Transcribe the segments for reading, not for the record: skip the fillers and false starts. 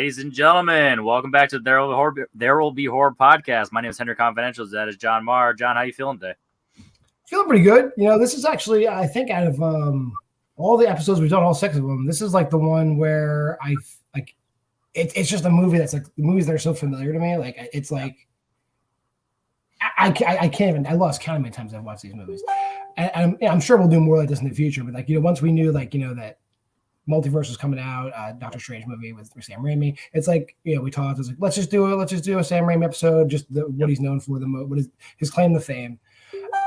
Ladies and gentlemen, welcome back to There Will Be Horror podcast. My name is Henry Confidential. That is John Marr. John, how you feeling today? Feeling pretty good. You know, this is actually, I think, out of all the episodes we've done, all 6 of them, this is like the one where it's just a movie that's like the movies that are so familiar to me. Like it's like I can't even. I lost count how many times I've watched these movies, and I'm sure we'll do more like this in the future. But once we knew that Multiverse was coming out, Doctor Strange movie with Sam Raimi. It's like, we talked. It's like let's just do a Sam Raimi episode. Just what he's known for, what is his claim to fame.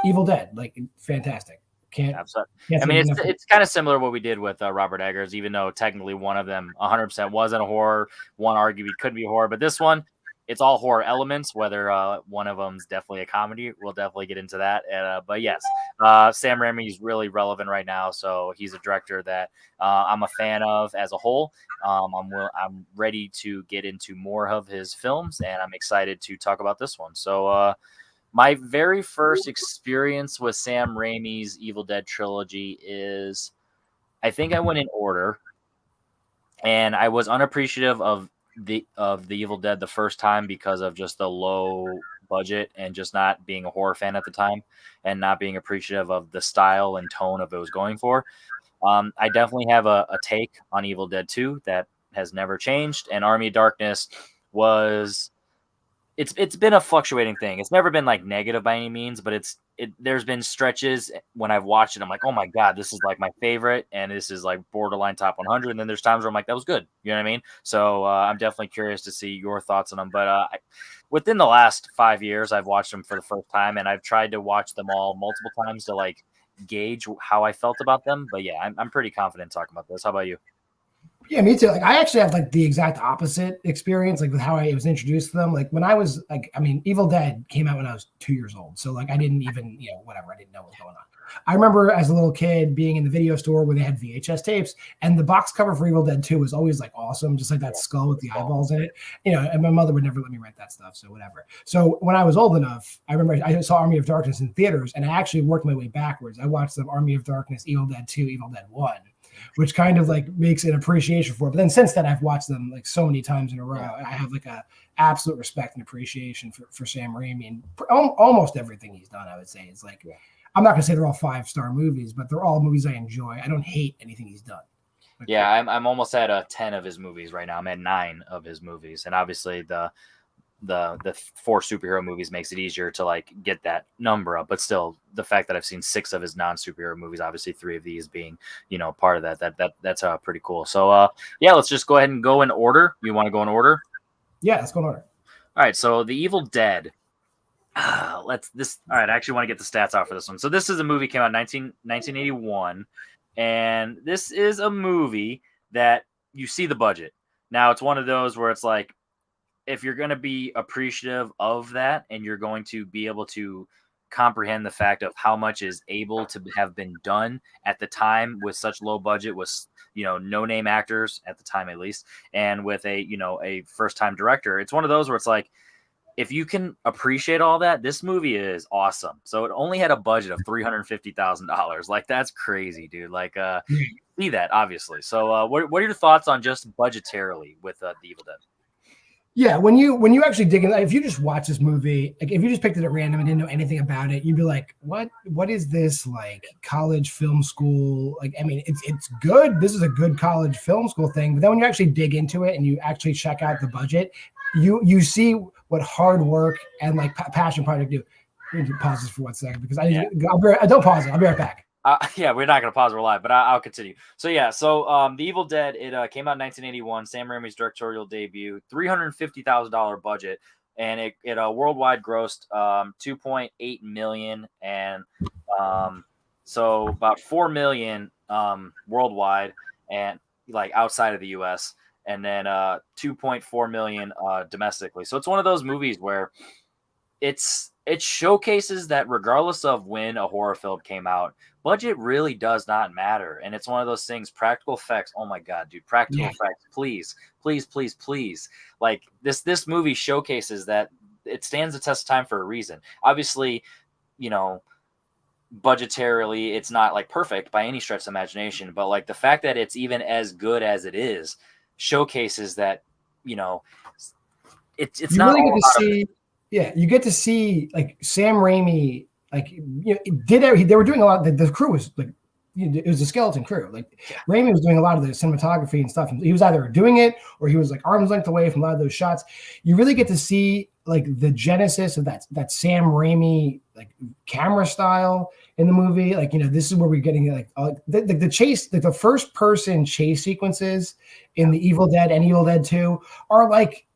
Evil Dead, like fantastic. Can't I mean, it's kind of similar to what we did with Robert Eggers, even though technically one of them 100% wasn't a horror. One arguably could be horror, but this one, it's all horror elements. Whether one of them's definitely a comedy, we'll definitely get into that. But yes, Sam Raimi is really relevant right now, so he's a director that I'm a fan of as a whole. I'm ready to get into more of his films, and I'm excited to talk about this one. So. My very first experience with Sam Raimi's Evil Dead trilogy is, I think I went in order, and I was unappreciative of the Evil Dead the first time because of just the low budget and just not being a horror fan at the time and not being appreciative of the style and tone of it was going for. I definitely have a take on Evil Dead 2 that has never changed, and Army of Darkness was... It's been a fluctuating thing. It's never been like negative by any means, but there's been stretches when I've watched it, I'm like, oh my God, this is like my favorite, and this is like borderline top 100. And then there's times where I'm like, that was good. You know what I mean? So I'm definitely curious to see your thoughts on them. But within the last 5 years, I've watched them for the first time, and I've tried to watch them all multiple times to like gauge how I felt about them. But yeah, I'm pretty confident talking about this. How about you? Yeah, me too. Like I actually have like the exact opposite experience, like with how I was introduced to them. Like when I was Evil Dead came out when I was 2 years old. So like I didn't even, whatever, I didn't know what was going on. I remember as a little kid being in the video store where they had VHS tapes, and the box cover for Evil Dead 2 was always like awesome, just like that skull with the eyeballs in it. And my mother would never let me rent that stuff, so whatever. So when I was old enough, I remember I saw Army of Darkness in theaters, and I actually worked my way backwards. I watched the Army of Darkness, Evil Dead 2, Evil Dead 1. Which kind of like makes an appreciation for it. But then since then, I've watched them like so many times in a row. I have like a absolute respect and appreciation for Sam Raimi and almost everything he's done. I would say it's like, I'm not going to say they're all 5-star movies, but they're all movies I enjoy. I don't hate anything he's done. Yeah, I'm almost at 10 of his movies right now. I'm at 9 of his movies, and obviously the 4 superhero movies makes it easier to like get that number up, but still the fact that I've seen 6 of his non-superhero movies, obviously 3 of these being, part of that's pretty cool. So yeah, let's just go ahead and go in order. You want to go in order? Yeah, let's go in order. All right. So the Evil Dead. All right. I actually want to get the stats out for this one. So this is a movie came out in 1981, and this is a movie that you see the budget. Now it's one of those where it's like, if you're going to be appreciative of that and you're going to be able to comprehend the fact of how much is able to have been done at the time with such low budget, with no name actors at the time at least, and with a first time director, it's one of those where it's like, if you can appreciate all that, this movie is awesome. So it only had a budget of $350,000. Like that's crazy, dude. Like see that obviously. So what are your thoughts on just budgetarily with the Evil Dead? Yeah, when you actually dig in, if you just watch this movie, like if you just picked it at random and didn't know anything about it, you'd be like, what is this, like college film school? Like, I mean, it's good. This is a good college film school thing. But then when you actually dig into it and you actually check out the budget, you see what hard work and like passion project do. We need to pause this for 1 second because don't pause it. I'll be right back. Yeah, we're not going to pause. We're live, but I'll continue. So yeah, The Evil Dead, it came out in 1981, Sam Raimi's directorial debut, $350,000 budget, and it worldwide grossed $2.8 million, and so about $4 million worldwide, and like outside of the U.S., and then $2.4 million domestically. So it's one of those movies where it showcases that regardless of when a horror film came out, budget really does not matter. And it's one of those things, practical effects. Oh my God, dude, practical effects, please, please, please, please. Like this movie showcases that it stands the test of time for a reason. Obviously, budgetarily, it's not like perfect by any stretch of imagination, but like the fact that it's even as good as it is showcases that you know, it's You not really all get to about see, yeah, you get to see like Sam Raimi, like they were doing a lot. The crew was like, it was a skeleton crew. Like Raimi was doing a lot of the cinematography and stuff. He was either doing it or he was like arm's length away from a lot of those shots. You really get to see like the genesis of that Sam Raimi like camera style in the movie. Like, this is where we're getting like the chase, like the first person chase sequences in the Evil Dead and Evil Dead 2 are like,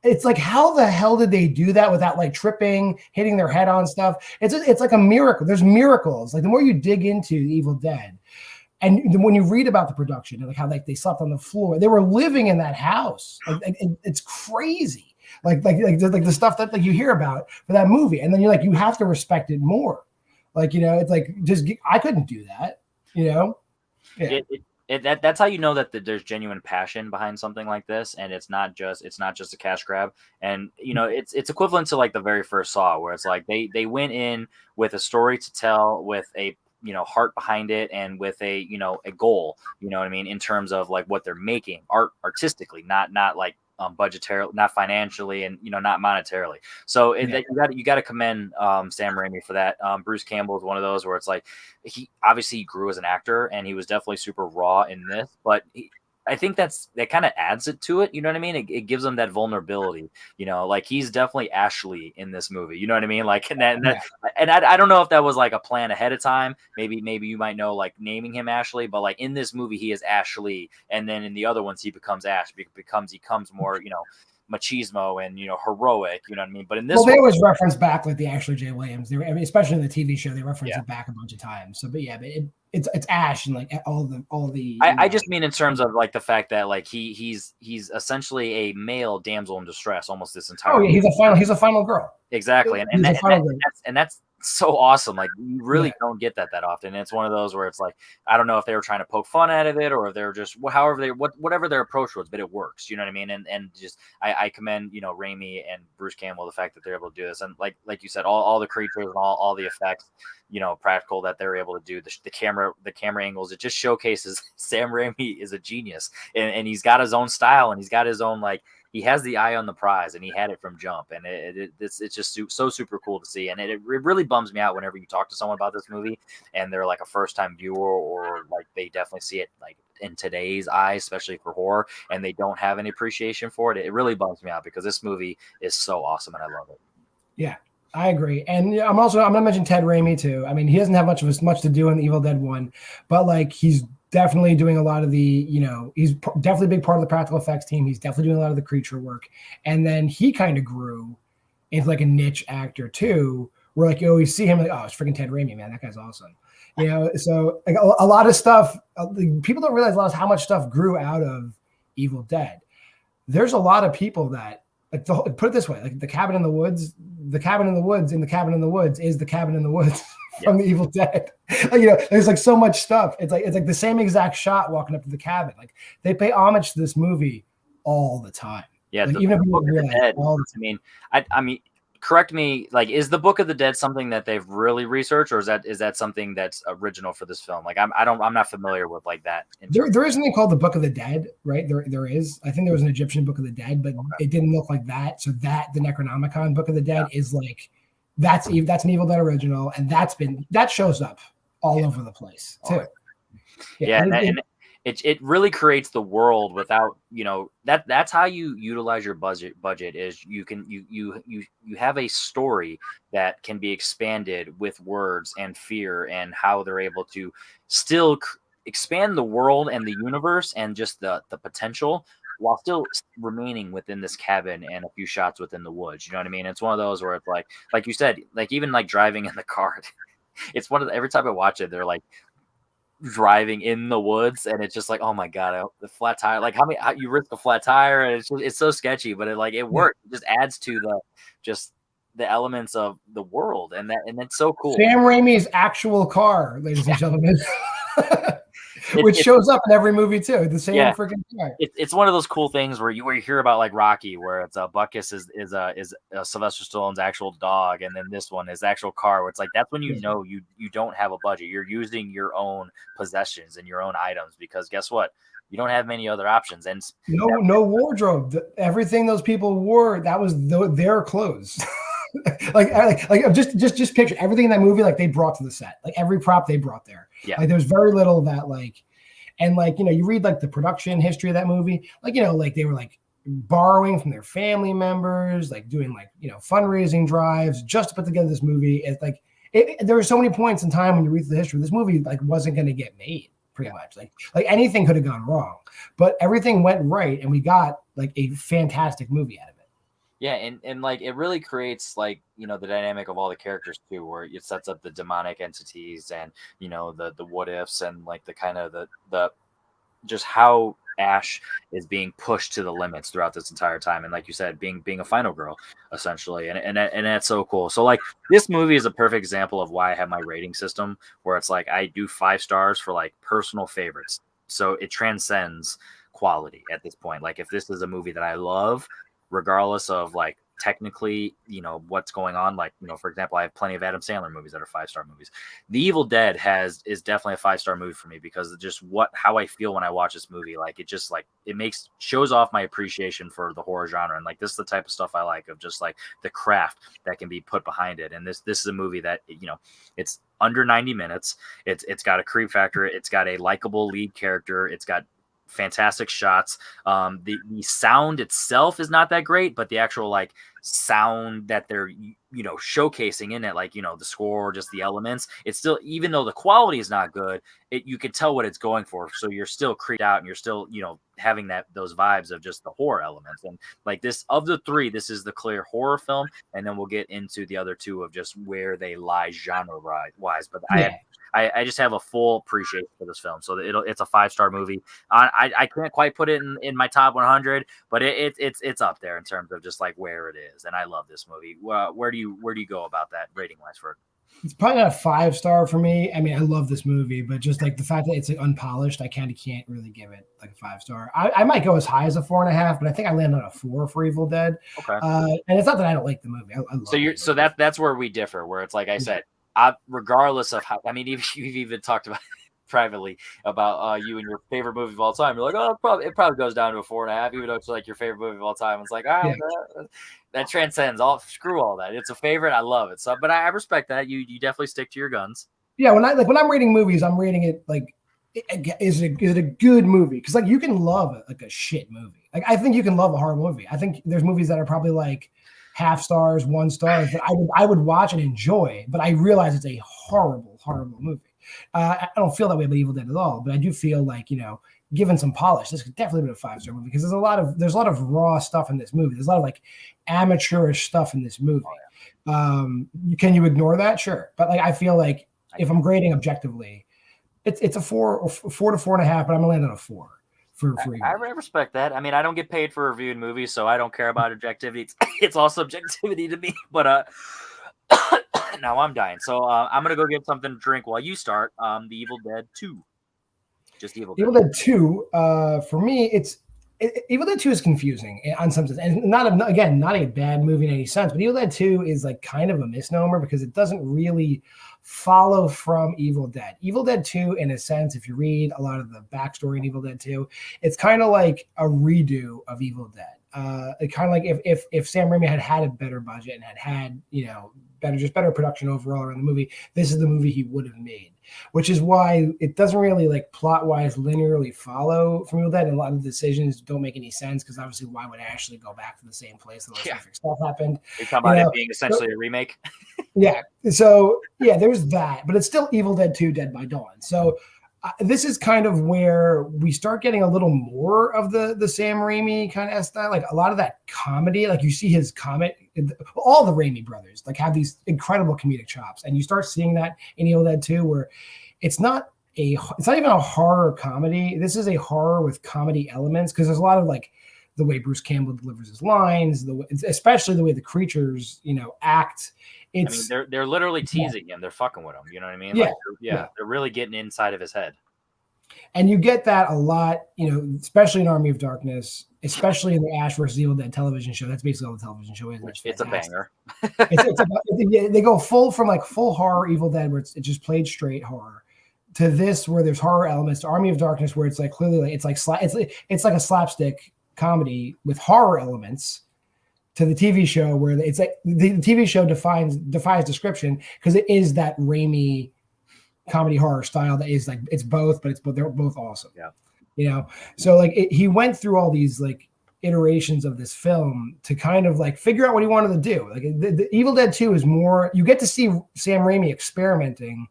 it's like, how the hell did they do that without like tripping, hitting their head on stuff? It's like a miracle. There's miracles. Like the more you dig into Evil Dead, and when you read about the production and like how like they slept on the floor, they were living in that house. Like it's crazy. Like the stuff that like you hear about for that movie, and then you're like, you have to respect it more. Like, it's like I couldn't do that. Yeah. That's how you know that there's genuine passion behind something like this, and it's not just a cash grab. And it's equivalent to like the very first Saw, where it's like they went in with a story to tell, with a heart behind it, and with a a goal, what I mean, in terms of like what they're making artistically, not like budgetary, not financially, and not monetarily. So you got to commend Sam Raimi for that. Bruce Campbell is one of those where it's like he obviously grew as an actor, and he was definitely super raw in this, but I think that kind of adds it to it. You know what I mean? It gives him that vulnerability. Like he's definitely Ashley in this movie. You know what I mean? Like, and I don't know if that was like a plan ahead of time. Maybe you might know like naming him Ashley, but like in this movie he is Ashley, and then in the other ones he becomes Ash. He becomes more machismo and heroic. You know what I mean? But in this, they always reference back like the Ashley J. Williams. Especially in the TV show, they reference it back a bunch of times. So, but it's Ash and like all the. I just mean in terms of like the fact that like he's essentially a male damsel in distress almost this entire. Oh yeah, he's a final girl. Exactly, and that's so awesome. Like you really don't get that often. And it's one of those where it's like, I don't know if they were trying to poke fun out of it, or if they're just whatever their approach was, but it works. You know what I mean? And just I commend Raimi and Bruce Campbell the fact that they're able to do this, and like you said, all the creatures and all the effects, practical that they're able to do. The camera angles, it just showcases Sam Raimi is a genius, and he's got his own style, and he's got his own like. He has the eye on the prize, and he had it from jump, and it's just so super cool to see. And it really bums me out whenever you talk to someone about this movie and they're like a first time viewer, or like they definitely see it like in today's eyes, especially for horror, and they don't have any appreciation for it. It really bums me out because this movie is so awesome and I love it. Yeah, I agree. And I'm gonna mention Ted Raimi too. I mean, he doesn't have much to do in the Evil Dead 1, but like he's definitely doing a lot of the, he's definitely a big part of the practical effects team. He's definitely doing a lot of the creature work. And then he kind of grew into like a niche actor too, where like you always see him like, oh, it's freaking Ted Raimi, man. That guy's awesome. So like a lot of stuff, people don't realize how much stuff grew out of Evil Dead. There's a lot of people that put it this way, like the cabin in the woods in the cabin in the woods is the cabin in the woods from the Evil Dead. There's like so much stuff. It's like the same exact shot walking up to the cabin. Like they pay homage to this movie all the time. Yeah, like, even if people realize I mean, correct me. Like, is the Book of the Dead something that they've really researched, or is that something that's original for this film? Like, I'm not familiar with like that. There is something called the Book of the Dead, right? There is. I think there was an Egyptian Book of the Dead, but it didn't look like that. So the Necronomicon Book of the Dead is like that's an Evil Dead original, and that shows up all over the place too. And it really creates the world without that's how you utilize your budget is you have a story that can be expanded with words and fear, and how they're able to still expand the world and the universe and just the potential while still remaining within this cabin and a few shots within the woods. You know what I mean? It's one of those where it's like you said, like even like driving in the car, it's one of every time I watch it, they're like driving in the woods, and it's just like, oh my god, the flat tire, like how you risk a flat tire, and it's so sketchy, but it works. It just adds to the elements of the world, and that's so cool. Sam Raimi's actual car, ladies and gentlemen. Which shows up in every movie too. The same freaking car. It's one of those cool things where you hear about like Rocky, where it's Buckus is Sylvester Stallone's actual dog, and then this one is the actual car. Where it's like that's when you know you don't have a budget. You're using your own possessions and your own items, because guess what? You don't have many other options. And no wardrobe. Everything those people wore, that was their clothes. like just picture everything in that movie, like they brought to the set, like every prop they brought there. Yeah. Like there was very little of that, like, and like, you know, you read like the production history of that movie, like, you know, like they were like borrowing from their family members, like doing like, you know, fundraising drives just to put together this movie. It's like there were so many points in time when you read the history, this movie like wasn't going to get made. Pretty much like anything could have gone wrong, but everything went right, and we got like a fantastic movie out of it. Yeah, and like it really creates like, you know, the dynamic of all the characters too, where it sets up the demonic entities and, you know, the what ifs and like the kind of the just how Ash is being pushed to the limits throughout this entire time, and like you said, being a final girl essentially, and that's so cool. So like this movie is a perfect example of why I have my rating system, where it's like I do 5 stars for like personal favorites, so it transcends quality at this point. Like if this is a movie that I love, regardless of like technically, you know, what's going on, like, you know, for example, I have plenty of Adam Sandler movies that are 5-star movies. The Evil Dead is definitely a 5-star movie for me because of just how I feel when I watch this movie. Like it just like it shows off my appreciation for the horror genre, and like this is the type of stuff I like, of just like the craft that can be put behind it. And this is a movie that, you know, it's under 90 minutes. It's got a creep factor. It's got a likable lead character. It's got fantastic shots. The sound itself is not that great, but the actual like sound that they're, you know, showcasing in it, like, you know, the score, just the elements, it's still, even though the quality is not good, you can tell what it's going for. So you're still creeped out, and you're still, you know, having those vibes of just the horror elements. And like this, of the 3, this is the clear horror film, and then we'll get into the other 2 of just where they lie genre wise. But Yeah. I just have a full appreciation for this film. So it's a 5-star movie. I can't quite put it in my top 100, but it's up there in terms of just like where it is. And I love this movie. Where do you go about that rating wise for it? It's probably not a 5-star for me. I mean, I love this movie, but just like the fact that it's like unpolished, I kind of can't really give it like a 5-star. I might go as high as a 4.5, but I think I land on a 4 for Evil Dead. Okay. And it's not that I don't like the movie. I love so that's where we differ, where it's like I said, regardless of how, I mean, you've even talked about privately about you and your favorite movie of all time. You're like, oh, it probably goes down to a 4.5, even though it's like your favorite movie of all time. It's like, that transcends all. Screw all that. It's a favorite. I love it. So, but I respect that. You definitely stick to your guns. Yeah, when I'm rating movies, I'm rating it like, is it a good movie? Because like you can love like a shit movie. Like I think you can love a horror movie. I think there's movies that are probably like 0.5 stars, 1 star that I would watch and enjoy, but I realize it's a horrible movie. I don't feel that way about Evil Dead at all, but I do feel like, you know, given some polish, this could definitely be a 5-star movie, because there's a lot of raw stuff in this movie. There's a lot of like amateurish stuff in this movie. Can you ignore that? Sure, but like I feel like if I'm grading objectively, it's a 4 to 4.5, but I'm gonna land on a 4. I respect that. I mean, I don't get paid for reviewing movies, so I don't care about objectivity. It's all subjectivity to me. But now I'm dying, so I'm gonna go get something to drink while you start. The Evil Dead 2, just Evil Dead 2. For me, Evil Dead 2 is confusing on some sense, and not a bad movie in any sense. But Evil Dead 2 is like kind of a misnomer because it doesn't really follow from Evil Dead. Evil Dead 2, in a sense, if you read a lot of the backstory in Evil Dead 2, it's kind of like a redo of Evil Dead. It kind of like if Sam Raimi had a better budget and had you know, better production overall around the movie, this is the movie he would have made. Which is why it doesn't really like plot wise linearly follow from Evil Dead, and a lot of the decisions don't make any sense, because obviously why would Ashley go back to the same place that specific stuff happened? You're talking about it being essentially a remake. Yeah. So yeah, there's that, but it's still Evil Dead 2: Dead by Dawn. So this is kind of where we start getting a little more of the Sam Raimi kind of style, like a lot of that comedy. Like you see his all the Raimi brothers like have these incredible comedic chops, and you start seeing that in Evil Dead 2, where it's not even a horror comedy. This is a horror with comedy elements, because there's a lot of like the way Bruce Campbell delivers his lines, especially the way the creatures, you know, act. I mean, they're literally teasing him. They're fucking with him. You know what I mean? Yeah. Like, they're really getting inside of his head. And you get that a lot, you know, especially in Army of Darkness, especially in the Ash vs. Evil Dead television show. That's basically all the television show is. It's a banger. They go full horror Evil Dead, where it's just played straight horror, to this where there's horror elements, to Army of Darkness where it's like clearly like it's like a slapstick comedy with horror elements, to the TV show where it's like the TV show defies description because it is that Raimi comedy horror style that is like it's both, but they're both awesome. Yeah, you know. So like he went through all these like iterations of this film to kind of like figure out what he wanted to do. Like the Evil Dead 2 is more, you get to see Sam Raimi experimenting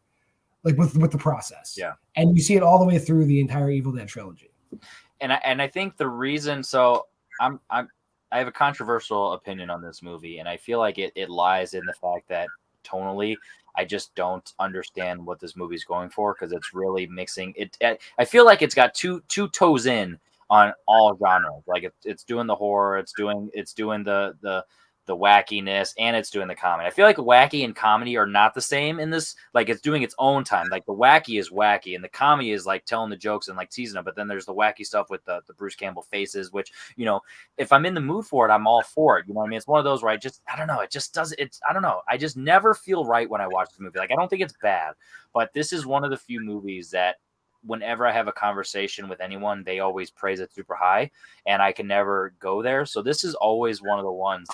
like with the process. Yeah, and you see it all the way through the entire Evil Dead trilogy. And I think the reason, I have a controversial opinion on this movie, and I feel like it lies in the fact that tonally, I just don't understand what this movie's going for because it's really mixing it. I feel like it's got two toes in on all genres. Like it's doing the horror, it's doing the wackiness, and it's doing the comedy. I feel like wacky and comedy are not the same in this. Like it's doing its own time. Like the wacky is wacky, and the comedy is like telling the jokes and like teasing them. But then there's the wacky stuff with the Bruce Campbell faces, which, you know, if I'm in the mood for it, I'm all for it. You know what I mean? It's one of those where I don't know. It just does. I don't know. I just never feel right when I watch this movie. Like I don't think it's bad, but this is one of the few movies that, whenever I have a conversation with anyone, they always praise it super high, and I can never go there. So this is always one of the ones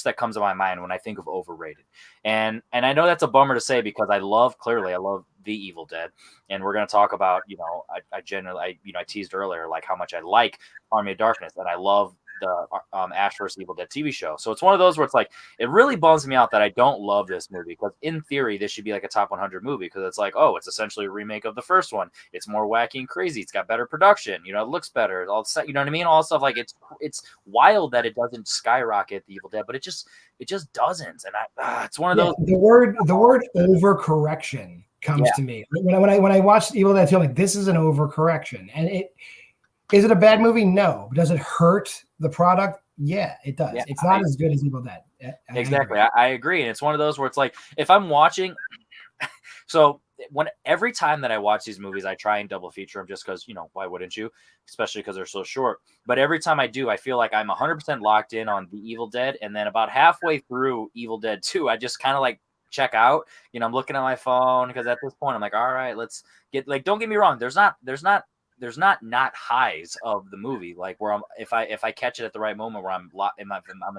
that comes to my mind when I think of overrated. And I know that's a bummer to say because I love The Evil Dead, and we're going to talk about, you know, I teased earlier like how much I like Army of Darkness, and I love the Ash vs. Evil Dead TV show. So it's one of those where it's like, it really bums me out that I don't love this movie, because in theory this should be like a top 100 movie, because it's like, oh, it's essentially a remake of the first one. It's more wacky and crazy. It's got better production. You know, it looks better. All set. You know what I mean? All stuff like it's wild that it doesn't skyrocket The Evil Dead, but it just doesn't. And it's one of those. The word overcorrection comes to me when I watched Evil Dead 2. I'm like, this is an overcorrection, and is it a bad movie? No. Does it hurt the product? Yeah, it does. Yeah, it's not as good as Evil Dead. Exactly. I agree. And it's one of those where it's like, if I'm watching, so every time that I watch these movies, I try and double feature them just because, you know, why wouldn't you? Especially because they're so short. But every time I do, I feel like I'm 100% locked in on The Evil Dead. And then about halfway through Evil Dead 2, I just kind of like check out. You know, I'm looking at my phone because at this point I'm like, all right, let's get, like, don't get me wrong. There's not highs of the movie, like where if I catch it at the right moment where I'm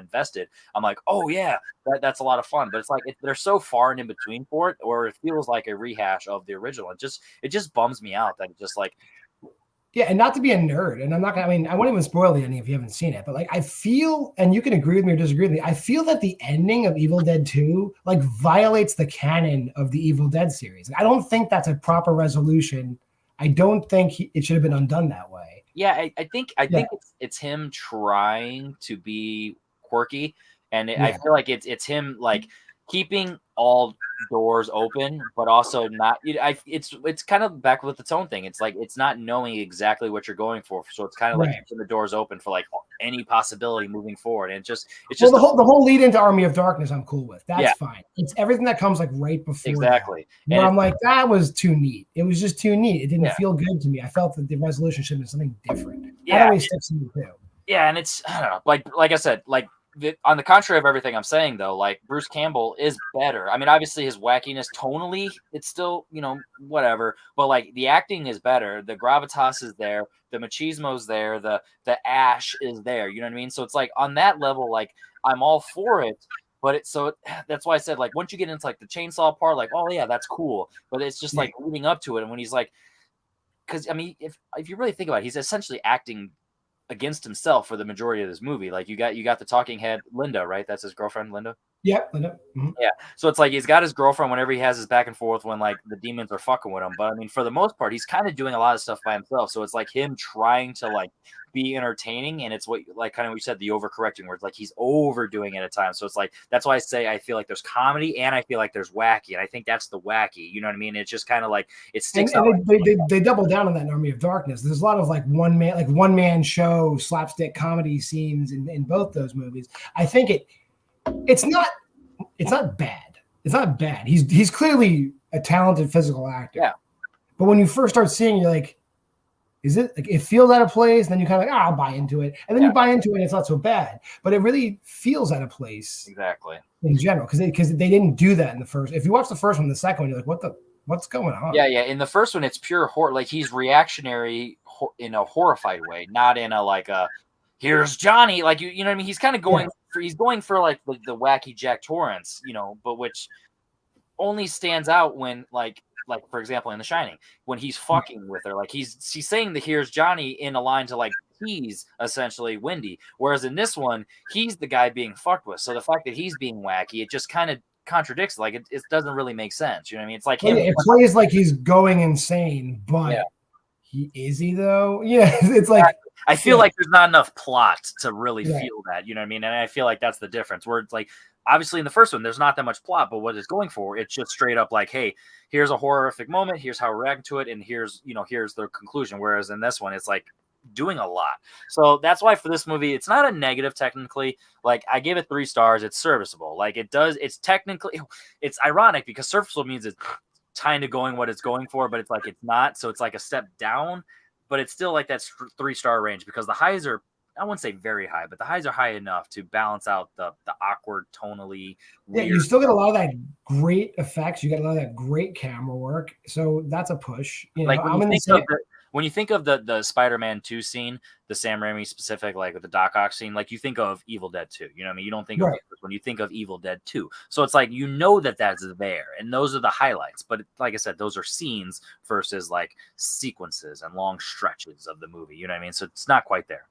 invested, I'm like, oh yeah, that's a lot of fun. But it's like they're so far and in between for it, or it feels like a rehash of the original. It just bums me out that it's just like, yeah. And not to be a nerd, and I won't even spoil the ending if you haven't seen it, but like I feel, and you can agree with me or disagree with me, I feel that the ending of Evil Dead 2 like violates the canon of the Evil Dead series. I don't think that's a proper resolution. I don't think it should have been undone that way. Yeah, I think it's him trying to be quirky, and I feel like it's him like keeping all doors open, but also not. It's kind of back with the tone thing. It's like it's not knowing exactly what you're going for, so it's kind of like keeping the doors open for like any possibility moving forward. And it's just the whole lead into Army of Darkness I'm cool with. That's fine. It's everything that comes like right before exactly. Where I'm like, that was too neat. It was just too neat. It didn't feel good to me. I felt that the resolution should have been something different. That always sticks to me too. Yeah, and it's, I don't know, like I said, like on the contrary of everything I'm saying though, like Bruce Campbell is better. I mean, obviously his wackiness tonally, it's still, you know, whatever, but like the acting is better, the gravitas is there, the machismo's there, the Ash is there, you know what I mean? So it's like on that level, like I'm all for it, but that's why I said, like, once you get into like the chainsaw part, like, oh yeah, that's cool, but it's just like leading up to it, and when he's like, because I mean, if you really think about it, he's essentially acting against himself for the majority of this movie. Like you got the talking head Linda, right? That's his girlfriend, Linda. Yeah, Linda. Mm-hmm. Yeah. So it's like he's got his girlfriend whenever he has his back and forth when like the demons are fucking with him. But I mean, for the most part, he's kind of doing a lot of stuff by himself. So it's like him trying to like be entertaining, and it's what like kind of what you said, the overcorrecting, where it's like he's overdoing it at times. So it's like that's why I say I feel like there's comedy and I feel like there's wacky, and I think that's the wacky. You know what I mean? It's just kind of like it sticks out. They double down on that in Army of Darkness. There's a lot of like one man show slapstick comedy scenes in both those movies. I think it's not bad. It's not bad. He's clearly a talented physical actor. Yeah. But when you first start seeing, you're like, is it like it feels out of place? And then you kind of like, I'll buy into it. And then you buy into it and it's not so bad. But it really feels out of place. Exactly. In general. Because they didn't do that in the first. If you watch the first one, the second one, you're like, what what's going on? Yeah. In the first one, it's pure horror. Like he's reactionary in a horrified way, not in a like a here's Johnny. Like you know what I mean? He's kind of going for like the wacky Jack Torrance, but which only stands out when like for example in The Shining when he's fucking with her, like he's saying the here's Johnny in a line to like tease essentially Wendy, whereas in this one he's the guy being fucked with. So the fact that he's being wacky, it just kind of contradicts, like it doesn't really make sense. You know what I mean? It's like it plays like he's going insane, but is he though? Yeah, it's like I feel like there's not enough plot to really feel that. You know what I mean? And I feel like that's the difference. Where it's like obviously in the first one there's not that much plot, but what it's going for, it's just straight up like, hey, here's a horrific moment, here's how we're reacting to it, and here's the conclusion. Whereas in this one it's like doing a lot. So that's why for this movie it's not a negative technically. Like I give it 3 stars. It's serviceable. Like it's technically, it's ironic because serviceable means it's kind of going what it's going for, but it's like it's not. So it's like a step down, but it's still like that 3-star range because the highs are, I wouldn't say very high, but the highs are high enough to balance out the awkward, tonally weird. Yeah, you still get a lot of that great effects. You get a lot of that great camera work. So that's a push. Like when you think of the Spider-Man 2 scene, the Sam Raimi specific, like with the Doc Ock scene, like you think of Evil Dead 2. You know what I mean? You don't think of it when you think of Evil Dead 2. So it's like that's there, and those are the highlights. But like I said, those are scenes versus like sequences and long stretches of the movie. You know what I mean? So it's not quite there.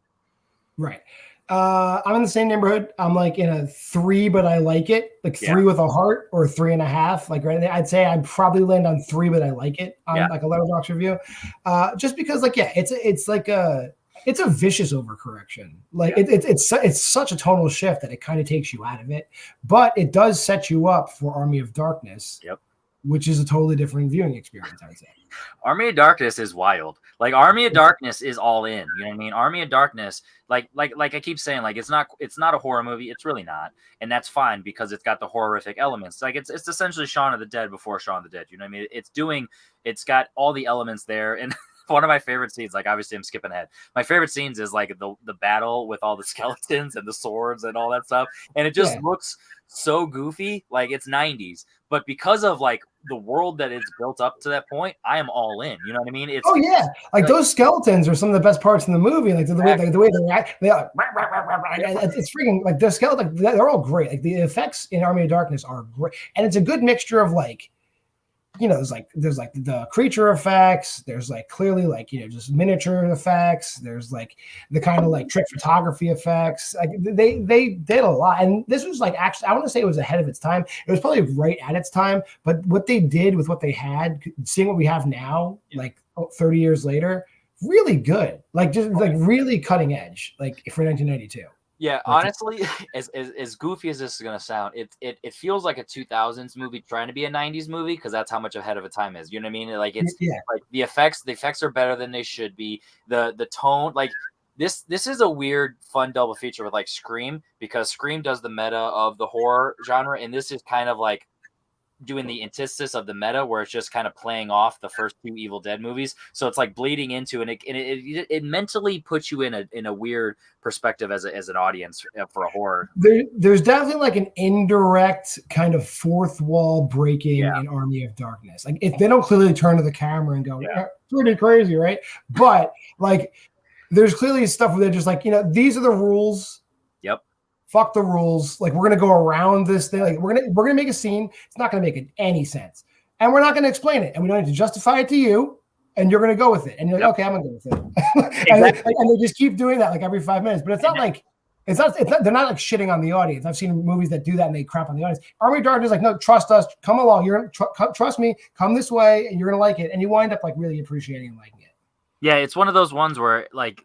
Right. I'm in the same neighborhood. I'm like in a 3, but I like it. Like 3 with a heart, or 3.5. Like right there, I'd say I'd probably land on 3, but I like it on like a Letterboxd review. Just because it's a vicious overcorrection. Like it's such a tonal shift that it kind of takes you out of it, but it does set you up for Army of Darkness. Yep. Which is a totally different viewing experience, I would say. Army of Darkness is wild. Like Army of Darkness is all in. You know what I mean? Army of Darkness, like I keep saying, like it's not a horror movie. It's really not, and that's fine because it's got the horrific elements. Like it's essentially Shaun of the Dead before Shaun of the Dead. You know what I mean? It's got all the elements there, and one of my favorite scenes, like obviously I'm skipping ahead. My favorite scenes is like the battle with all the skeletons and the swords and all that stuff, and it just looks so goofy, like it's 90s. But because of like the world that it's built up to that point, I am all in. You know what I mean? Like those skeletons are some of the best parts in the movie. Like the way they act, they're like, it's freaking like the skeleton. They're all great. Like the effects in Army of Darkness are great, and it's a good mixture of like, there's like the creature effects. There's like clearly like just miniature effects. There's like the kind of like trick photography effects. Like they did a lot, and this was like actually I want to say it was ahead of its time. It was probably right at its time, but what they did with what they had, seeing what we have now, like 30 years later, really good. Like just like really cutting edge, like for 1992. Yeah, honestly, as goofy as this is gonna sound, it feels like a 2000s movie trying to be a 90s movie because that's how much ahead of a time is. You know what I mean? Like it's like the effects are better than they should be. The tone, like this is a weird, fun double feature with like Scream, because Scream does the meta of the horror genre, and this is kind of like doing the antithesis of the meta, where it's just kind of playing off the first 2 Evil Dead movies. So it's like bleeding into, and it mentally puts you in a weird perspective as an audience for a horror. There's definitely like an indirect kind of fourth wall breaking in Army of Darkness. Like if they don't clearly turn to the camera and go, pretty crazy, right? But like there's clearly stuff where they're just like, these are the rules. Yep. Fuck the rules. Like we're gonna go around this thing. Like we're gonna make a scene. It's not gonna make any sense, and we're not gonna explain it, and we don't need to justify it to you. And you're gonna go with it, and you're like, okay, I'm gonna go with it. and they just keep doing that like every 5 minutes. But it's not like it's not. They're not like shitting on the audience. I've seen movies that do that and they crap on the audience. Army of Darkness is like, no, trust us. Come along. You're gonna trust me. Come this way, and you're gonna like it. And you wind up like really appreciating and liking it. Yeah, it's one of those ones where like.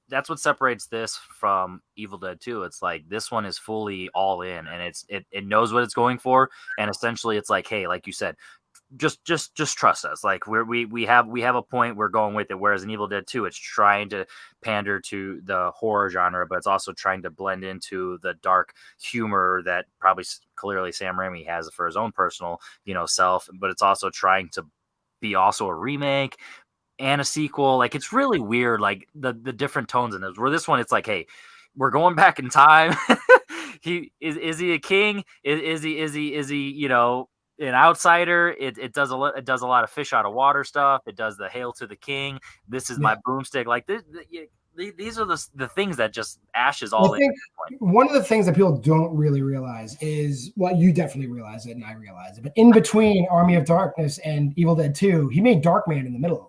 That's what separates this from Evil Dead 2. It's like this one is fully all in, and it knows what it's going for, and essentially it's like, hey, like you said, just trust us. Like we have a point, we're going with it. Whereas in Evil Dead 2, it's trying to pander to the horror genre, but it's also trying to blend into the dark humor that probably clearly Sam Raimi has for his own personal self, but it's also trying to be also a remake and a sequel. Like it's really weird, like the different tones in this. Where this one, it's like, hey, we're going back in time. Is he a king? Is he an outsider. It does a lot of fish out of water stuff. It does the hail to the king. This is my boomstick. Like these are the things that just Ash is all I think one of the things that people don't really realize is, well, you definitely realize it and I realize it, but in between Army of Darkness and Evil Dead 2, he made Darkman in the middle of those.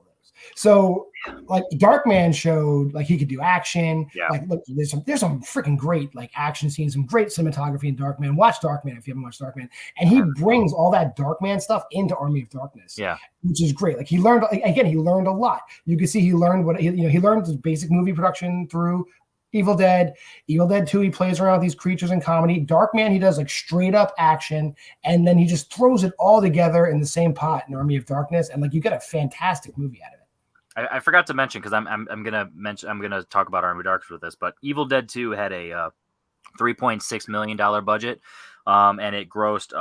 So like Darkman showed like he could do action. Yeah. Like look, there's some freaking great like action scenes, some great cinematography in Darkman. Watch Darkman if you haven't watched Darkman. And he brings all that Darkman stuff into Army of Darkness. Yeah. Which is great. Like he learned a lot. You can see he learned he learned the basic movie production through Evil Dead 2, he plays around with these creatures in comedy. Darkman, he does like straight up action, and then he just throws it all together in the same pot in Army of Darkness, and like you get a fantastic movie out of it. I forgot to mention, because I'm gonna talk about Army of Darkness with this, but Evil Dead 2 had a $3.6 million budget, and it grossed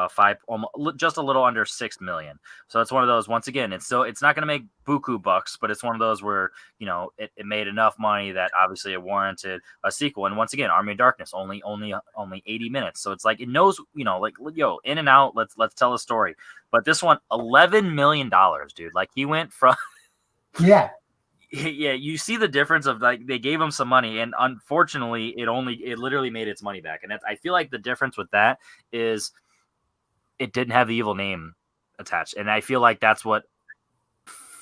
just a little under $6 million. So it's one of those. Once again, it's not gonna make buku bucks, but it's one of those where it made enough money that obviously it warranted a sequel. And once again, Army of Darkness only 80 minutes, so it's like it knows like in and out. Let's tell a story. But this one, $11 million, dude. Like he went from Yeah, you see the difference of like they gave him some money, and unfortunately it literally made its money back. And I feel like the difference with that is it didn't have the evil name attached, and I feel like that's what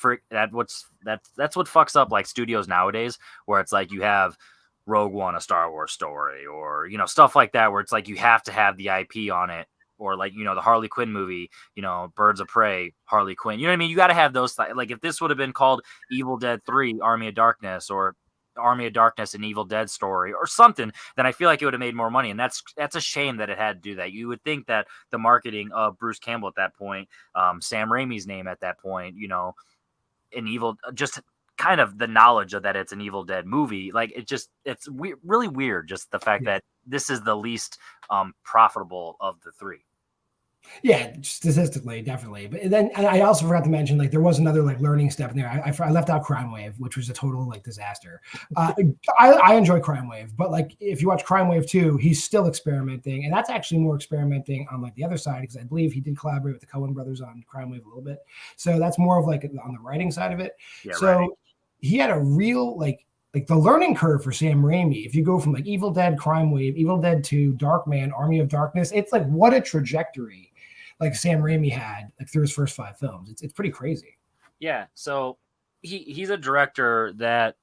fucks up like studios nowadays, where it's like you have Rogue One, a Star Wars story, or stuff like that, where it's like you have to have the IP on it. Or like, the Harley Quinn movie, Birds of Prey, Harley Quinn. You know what I mean? You got to have those. Like if this would have been called Evil Dead 3, Army of Darkness, or Army of Darkness and Evil Dead story or something, then I feel like it would have made more money. And that's a shame that it had to do that. You would think that the marketing of Bruce Campbell at that point, Sam Raimi's name at that point, just kind of the knowledge of that it's an Evil Dead movie. Like it's really weird. Just the fact that this is the least profitable of the three. Yeah, statistically, definitely. But then I also forgot to mention, like, there was another like learning step in there. I left out Crime Wave, which was a total like disaster. I enjoy Crime Wave, but like if you watch Crime Wave 2, he's still experimenting, and that's actually more experimenting on like the other side, because I believe he did collaborate with the Coen brothers on Crime Wave a little bit. So that's more of like on the writing side of it. Yeah, so right. He had a real like the learning curve for Sam Raimi. If you go from like Evil Dead, Crime Wave, Evil Dead 2, Darkman, Army of Darkness, it's like what a trajectory like Sam Raimi had like through his first 5 films. It's pretty crazy. Yeah. So he's a director that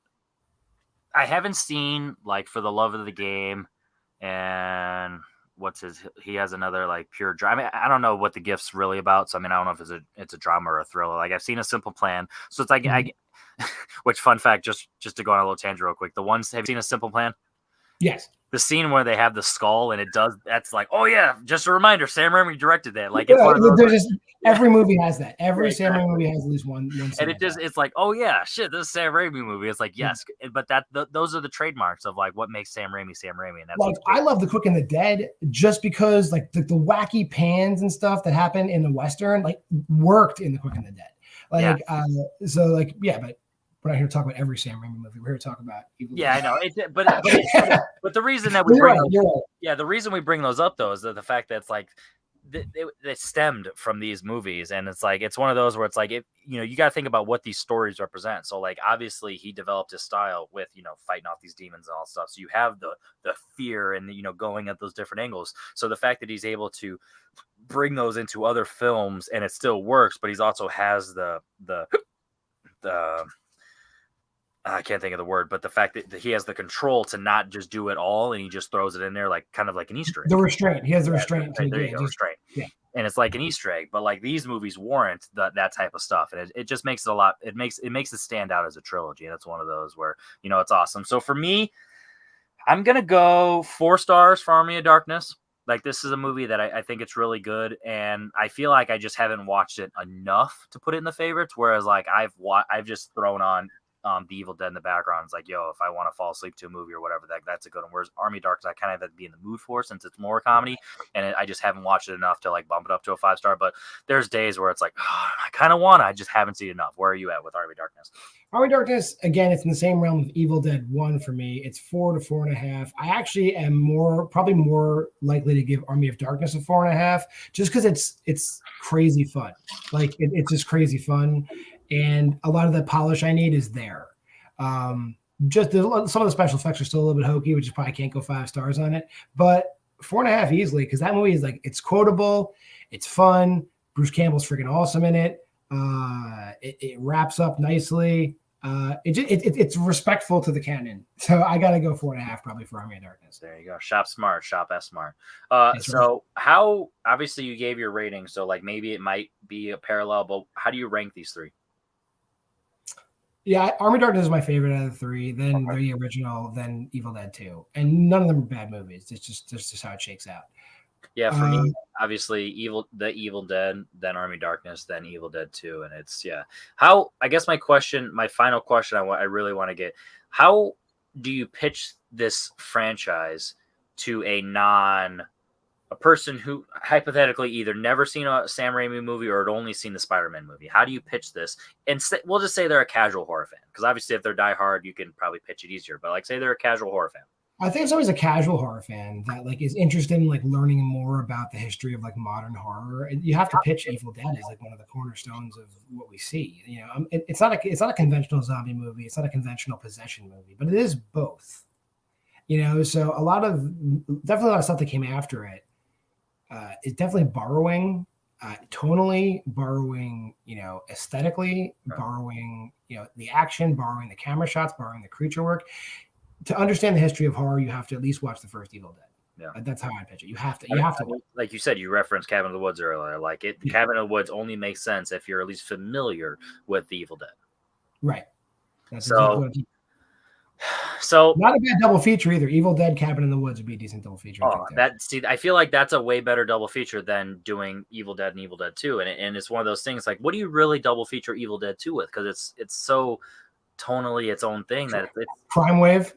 I haven't seen, like For the Love of the Game, and he has another like Pure Drama. I mean, I don't know what The Gift's really about. So I mean, I don't know if it's a drama or a thriller. Like I've seen A Simple Plan. So it's like which fun fact, just to go on a little tangent real quick. Have you seen A Simple Plan? Yes. The scene where they have the skull and that's like, oh yeah, just a reminder, Sam Raimi directed that. Like every movie has that. Every Sam Raimi movie has at least one scene. And it's like, oh yeah, shit, this is a Sam Raimi movie. It's like, yes, but those are the trademarks of like what makes Sam Raimi, and that's like I love The Quick and the Dead just because like the wacky pans and stuff that happen in the Western like worked in The Quick and the Dead. Like so like but we're not here to talk about every Sam Raimi movie. We're here to talk about Evil Dead. I know. But the reason that we the reason we bring those up though is that the fact that it's like they stemmed from these movies, and it's like it's one of those where it's like you got to think about what these stories represent. So like obviously he developed his style with fighting off these demons and all stuff. So you have the fear and going at those different angles. So the fact that he's able to bring those into other films and it still works, but he's also has the I can't think of the word, but the fact that he has the control to not just do it all and he just throws it in there like kind of like an Easter egg. The restraint. He has the restraint. Restraint. Yeah. And it's like an Easter egg, but like these movies warrant that type of stuff. And it just makes it a lot. It makes it stand out as a trilogy. And it's one of those where, it's awesome. So for me, I'm going to go 4 stars for Army of Darkness. Like this is a movie that I think it's really good, and I feel like I just haven't watched it enough to put it in the favorites. Whereas like I've just thrown on The Evil Dead in the background. It's like, yo, if I want to fall asleep to a movie or whatever, that's a good one. Whereas Army of Darkness, I kind of have to be in the mood for since it's more comedy, and I just haven't watched it enough to like bump it up to a 5-star. But there's days where it's like, oh, I kind of want to, I just haven't seen enough. Where are you at with Army of Darkness? Army of Darkness, again, it's in the same realm of Evil Dead 1 for me. It's 4 to 4.5. I actually am probably more likely to give Army of Darkness a 4.5, just because it's crazy fun. Like it's just crazy fun, and a lot of the polish I need is there. Just some of the special effects are still a little bit hokey, which is probably can't go 5 stars on it, but 4.5 easily, because that movie is like, it's quotable, it's fun. Bruce Campbell's freaking awesome in it. It wraps up nicely. It's respectful to the canon, so I gotta go 4.5 probably for Army of Darkness. There you go. Shop smart, shop S smart. That's So right. how, obviously you gave your rating, so like maybe it might be a parallel, but how do you rank these 3? Yeah, Army of Darkness is my favorite out of the 3. Then the original, then Evil Dead 2, and none of them are bad movies. It's just how it shakes out. Yeah, for me, obviously, Evil Dead, then Army of Darkness, then Evil Dead 2, and it's How, I guess my final question, I really want to get, how do you pitch this franchise to a person who hypothetically either never seen a Sam Raimi movie or had only seen the Spider-Man movie? How do you pitch this? And we'll just say they're a casual horror fan, because obviously if they're diehard, you can probably pitch it easier. But like, say they're a casual horror fan. I think if somebody's a casual horror fan that like is interested in like learning more about the history of like modern horror, and you have to pitch Evil Dead as like one of the cornerstones of what we see. You know, it's not a conventional zombie movie. It's not a conventional possession movie, but it is both. You know, so definitely a lot of stuff that came after it is definitely borrowing, tonally, borrowing, you know, aesthetically, borrowing, you know, the action, borrowing the camera shots, borrowing the creature work. To understand the history of horror, you have to at least watch the first Evil Dead. Yeah, that's how I pitch it. You have to. Like you said, you referenced Cabin in the Woods earlier. Like the Cabin in the Woods only makes sense if you're at least familiar with the Evil Dead. Right. That's so not a bad double feature either. Evil Dead, Cabin in the Woods would be a decent double feature. I feel like that's a way better double feature than doing Evil Dead and Evil Dead 2. And it's one of those things like, what do you really double feature Evil Dead 2 with? Because it's so tonally its own thing that it's Crime Wave.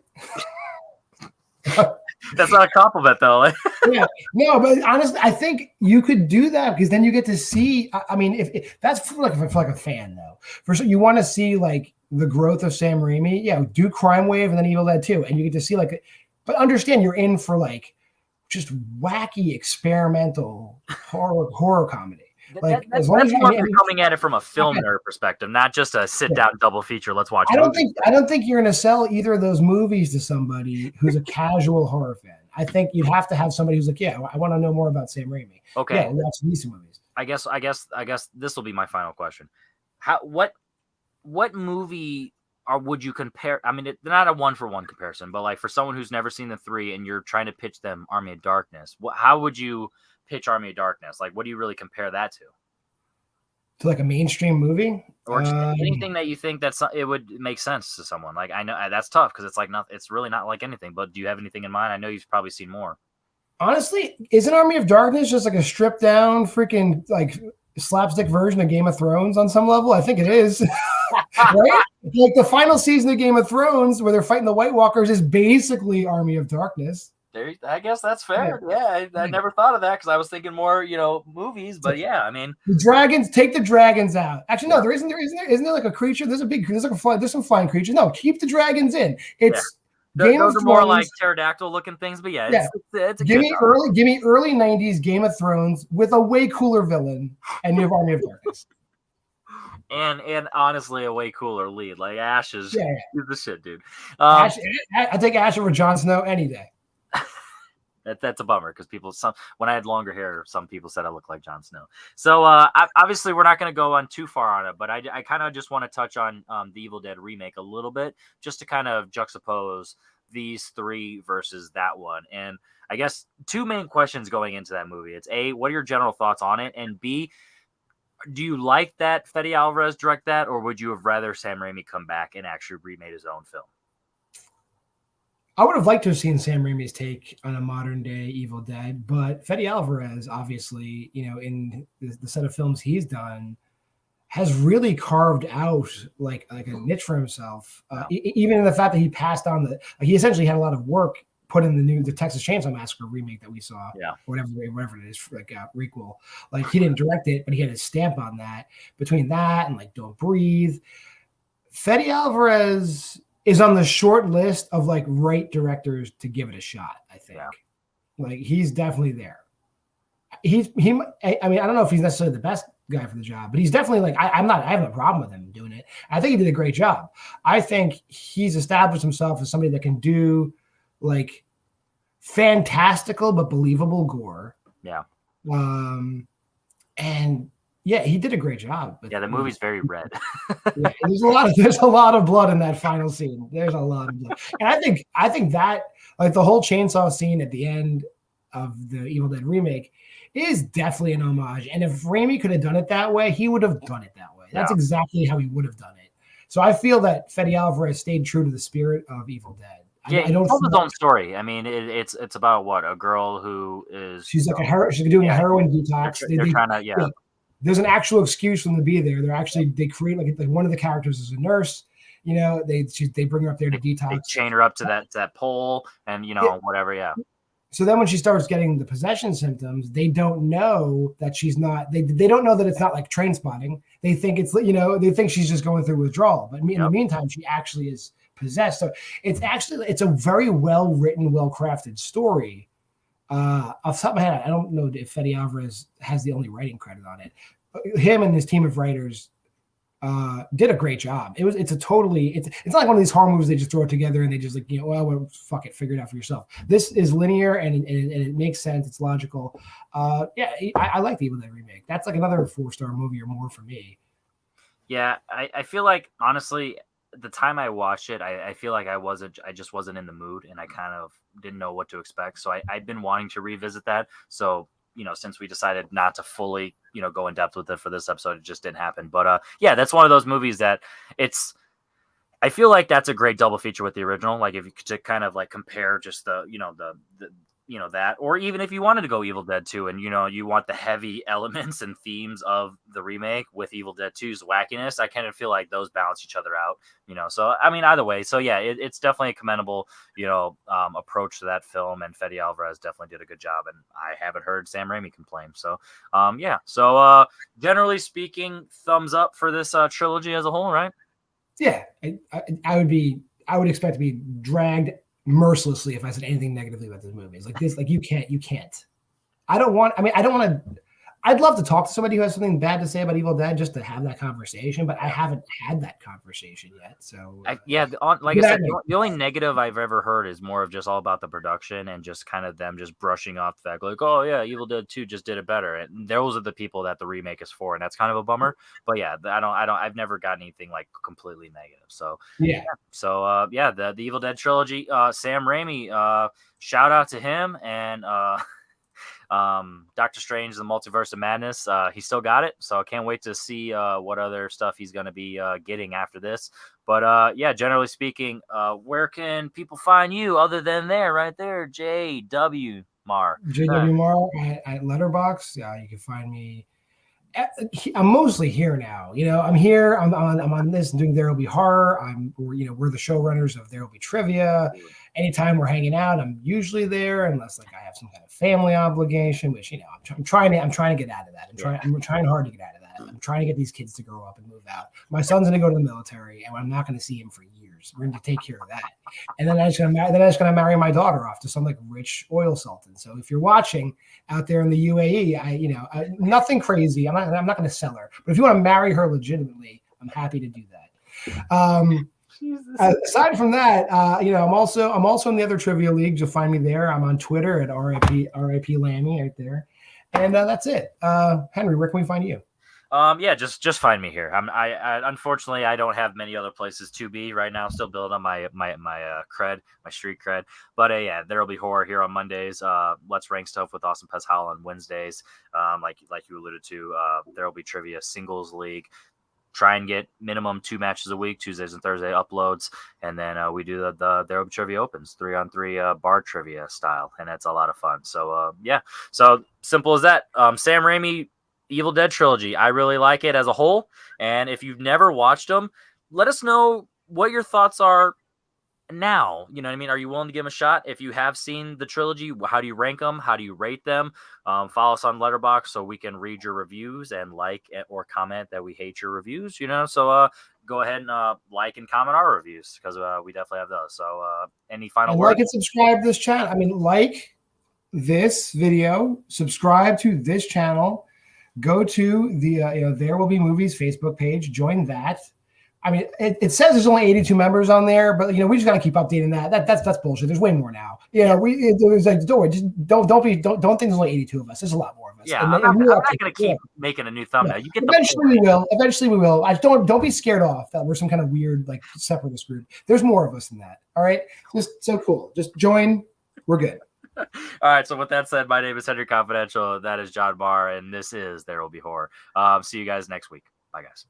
That's not a compliment though. Yeah, no, but honestly, I think you could do that because then you get to see. I mean, if that's for like a fan though. First, you want to see like the growth of Sam Raimi. Yeah, do Crime Wave and then Evil Dead 2, and you get to see like. But understand, you're in for like just wacky experimental horror comedy. Like that's more you're coming at it from a film nerd perspective, not just a sit down double feature. Let's watch. I don't think you're going to sell either of those movies to somebody who's a casual horror fan. I think you'd have to have somebody who's like, yeah, I want to know more about Sam Raimi. Okay, yeah, watch these movies. I guess this will be my final question. What movie would you compare? I mean, they're not a 1-for-1 comparison, but like for someone who's never seen the 3 and you're trying to pitch them Army of Darkness, how would you pitch Army of Darkness? Like, what do you really compare that to? To like a mainstream movie, or anything that you think it would make sense to someone. Like, I know that's tough because it's like it's really not like anything. But do you have anything in mind? I know you've probably seen more. Honestly, isn't Army of Darkness just like a stripped down freaking like slapstick version of Game of Thrones on some level? I think it is. Right? Like the final season of Game of Thrones where they're fighting the White Walkers is basically Army of Darkness. I guess that's fair. Yeah, I never thought of that because I was thinking more, movies. But yeah, I mean, the dragons. Take the dragons out. Actually, no, isn't there like a creature? There's some flying creature. No, keep the dragons in. It's Game of Thrones. More like pterodactyl looking things, but it's give me early 90s Game of Thrones with a way cooler villain, and you have Army of Darkness. And honestly, a way cooler lead. Like Ash is the shit, dude. I take Ash over Jon Snow any day. That's a bummer because when I had longer hair, some people said I looked like Jon Snow. So obviously we're not going to go on too far on it, but I kind of just want to touch on the Evil Dead remake a little bit, just to kind of juxtapose these 3 versus that one. And I guess 2 main questions going into that movie. It's A, what are your general thoughts on it? And B, do you like that Fede Alvarez direct that, or would you have rather Sam Raimi come back and actually remade his own film? I would have liked to have seen Sam Raimi's take on a modern day Evil Dead, but Fede Alvarez, obviously, in the set of films he's done, has really carved out like a niche for himself. Even in the fact that he passed on he essentially had a lot of work put in the Texas Chainsaw Massacre remake that we saw, whatever it is, like requel. Like he didn't direct it, but he had his stamp on that. Between that and like Don't Breathe, Fede Alvarez is on the short list of like right directors to give it a shot. I think, like he's definitely there. I mean, I don't know if he's necessarily the best guy for the job, but he's definitely like I have no problem with him doing it. I think he did a great job. I think he's established himself as somebody that can do like fantastical but believable gore. Yeah. And yeah, he did a great job. But, the movie's very red. There's a lot of blood in that final scene. There's a lot of blood, and I think that like the whole chainsaw scene at the end of the Evil Dead remake is definitely an homage. And if Raimi could have done it that way, he would have done it that way. That's exactly how he would have done it. So I feel that Fede Alvarez stayed true to the spirit of Evil Dead. Yeah, he told his own story. I mean, it's about what, a girl who is she's doing a heroin detox. They're trying to There's an actual excuse for them to be there. They create like one of the characters is a nurse. You know, they bring her up there to detox. They chain her up to that pole, and whatever. Yeah. So then when she starts getting the possession symptoms, they don't know that she's not. They don't know that it's not like train spotting. They think it's they think she's just going through withdrawal. But in the meantime, she actually is possessed. So it's a very well written, well crafted story. Off the top of my head, I don't know if Fede Alvarez has the only writing credit on it. Him and his team of writers did a great job. It's not like one of these horror movies they just throw it together and they just well, fuck it, figure it out for yourself. This is linear and it makes sense. It's logical. I like the Evil Dead remake. That's like another 4-star movie or more for me. Yeah, I feel like honestly, the time I watched it, I feel like I just wasn't in the mood and I kind of didn't know what to expect. So I've been wanting to revisit that. So since we decided not to fully, go in depth with it for this episode, it just didn't happen. But that's one of those movies that I feel like that's a great double feature with the original. Like if you could kind of like compare just the that, or even if you wanted to go Evil Dead 2 and, you want the heavy elements and themes of the remake with Evil Dead 2's wackiness, I kind of feel like those balance each other out, so, I mean, either way. So yeah, it's definitely a commendable, approach to that film, and Fede Alvarez definitely did a good job, and I haven't heard Sam Raimi complain. So, So, generally speaking, thumbs up for this trilogy as a whole, right? Yeah, I would expect to be dragged mercilessly if I said anything negatively about this movie. It's like this, like you can't. I'd love to talk to somebody who has something bad to say about Evil Dead just to have that conversation, but I haven't had that conversation yet. So I said, the only negative I've ever heard is more of just all about the production and just kind of them just brushing off the fact like, oh yeah, Evil Dead 2 just did it better. And those are the people that the remake is for, and that's kind of a bummer. But yeah, I've never gotten anything like completely negative. So So the Evil Dead trilogy, Sam Raimi, shout out to him, and Doctor Strange, the Multiverse of Madness, he still got it, so I can't wait to see what other stuff he's going to be getting after this. But generally speaking, where can people find you other than right there, JW Marr? JW Marr at Letterboxd. You can find me. I'm mostly here now. I'm here. I'm on this and doing There Will Be Horror. We're the showrunners of There Will Be Trivia. Anytime we're hanging out, I'm usually there, unless like I have some kind of family obligation, which I'm trying to get out of that. I'm trying hard to get out of that. I'm trying to get these kids to grow up and move out. My son's going to go to the military, and I'm not going to see him for years. We're going to take care of that, and then I'm just going to marry my daughter off to some like rich oil sultan. So if you're watching out there in the UAE, nothing crazy. I'm not going to sell her, but if you want to marry her legitimately, I'm happy to do that. Aside from that, I'm also in the other trivia leagues. You'll find me there. I'm on Twitter at RIP Lammy right there, and that's it. Henry, where can we find you? Just find me here. I unfortunately I don't have many other places to be right now. I'm still building on my cred, my street cred. But There Will Be Horror here on Mondays. Let's Rank Stuff with Austin Pescal on Wednesdays. Like you alluded to, There Will Be Trivia Singles League. Try and get minimum 2 matches a week, Tuesdays and Thursday uploads, and then we do the There Will Be Trivia Opens, 3-on-3 bar trivia style, and that's a lot of fun. So so simple as that. Sam Raimi, Evil Dead trilogy. I really like it as a whole. And if you've never watched them, let us know what your thoughts are now. You know what I mean? Are you willing to give them a shot? If you have seen the trilogy, how do you rank them? How do you rate them? Follow us on Letterboxd so we can read your reviews and like or comment that we hate your reviews. So go ahead and like and comment our reviews because we definitely have those. So any final words? Like and subscribe to this channel. I mean, like this video, subscribe to this channel, go to the There Will Be Movies Facebook page, join that. I mean, it says there's only 82 members on there, but we just got to keep updating that. That's bullshit. There's way more now. It was like, don't think there's only 82 of us. There's a lot more of us. Yeah, I'm not going to keep making a new thumbnail. You get eventually we will. Eventually we will. I don't be scared off that we're some kind of weird like separatist group. There's more of us than that. All right, just so cool. Just join. We're good. All right. So with that said, my name is Henry Confidential. That is John Barr, and this is There Will Be Horror. See you guys next week. Bye, guys.